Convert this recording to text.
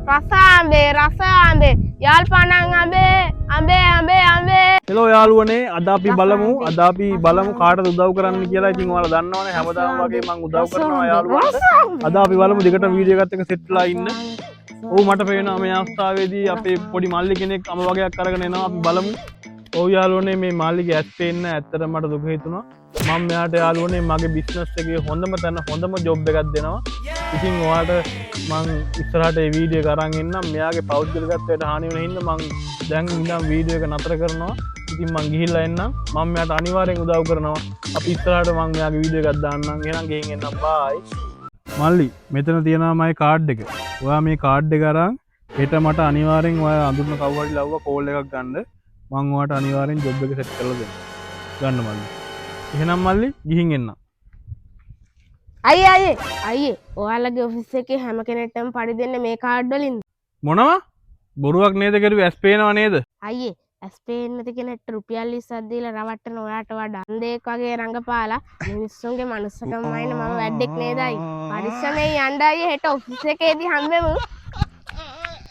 රස ආඹේ යාල්පාණන් ආඹේ හෙලෝ යාළුවනේ අද අපි බලමු කාටද උදව් කරන්න කියලා. ඉතින් ඔයාලා දන්නවනේ හැමදාම වගේ මම උදව් කරනවා යාළුවන්ට. අද අපි බලමු දිගට වීඩියෝ එකත් එක්ක සෙට්ලා ඉන්න. ඔව් මට පේනවා මේ අවස්ථාවේදී අපේ පොඩි මල්ලි කෙනෙක් අම වගේක් අරගෙන එනවා. අපි බලමු. ඔව් යාළුවනේ මේ මල්ලිගේ ඇස් පේන්න ඇත්තට මට දුක හිතුණා. මම මෙයාට යාළුවනේ මගේ බිස්නස් එකේ හොඳම ජොබ් එකක් දෙනවා. ඉතින් ඔයාලට මං ඉස්සරහට මේ වීඩියෝ එක අරන් එන්නම්. මෙයාගේ පෞද්ගලිකත්වයට හානි වෙන හින්දා මං දැන් ඉඳන් වීඩියෝ එක නතර කරනවා. ඉතින් මං ගිහිල්ලා එන්නම්. මම මෙයාට අනිවාර්යෙන් උදව් කරනවා. අපි ඉස්සරහට මං මෙයාගේ වීඩියෝ එකක් දාන්නම්. එහෙනම් ගෙහින් එන්නම්. බායි. මල්ලි මෙතන තියෙනවා මගේ කාඩ් එක. ඔයා මේ කාඩ් එක අරන් හෙට මට අනිවාර්යෙන් ඔයා අඳුරන කවුරු හරි ලව්ව කෝල් එකක් ගන්න. මං ඔයාට අනිවාර්යෙන් ජොබ් එක සෙට් කරලා දෙන්න. ගන්න මල්ලි. එහෙනම් මල්ලි ගිහින් එන්නම්. අයියේ ඔයාලගේ ඔෆිස් එකේ හැම කෙනෙක්ටම පඩි දෙන්න මේ කාඩ් වලින්ද? මොනවා? බොරුවක් නේද කරුවේ? ඇස් පේනව නේද? අයියේ ඇස් පේන්නේ නැති කෙනෙක්ට රුපියල් 20ක් දීලා රවට්ටන ඔයාට වඩා අන්ධයෙක් වගේ රඟපාලා මිනිස්සුන්ගේ මනුස්සකම වයින් මම වැඩෙක් නේද අයියේ? පරිස්සමෙන් යන්න අයියේ හෙට ඔෆිස් එකේදී හම්බෙමු.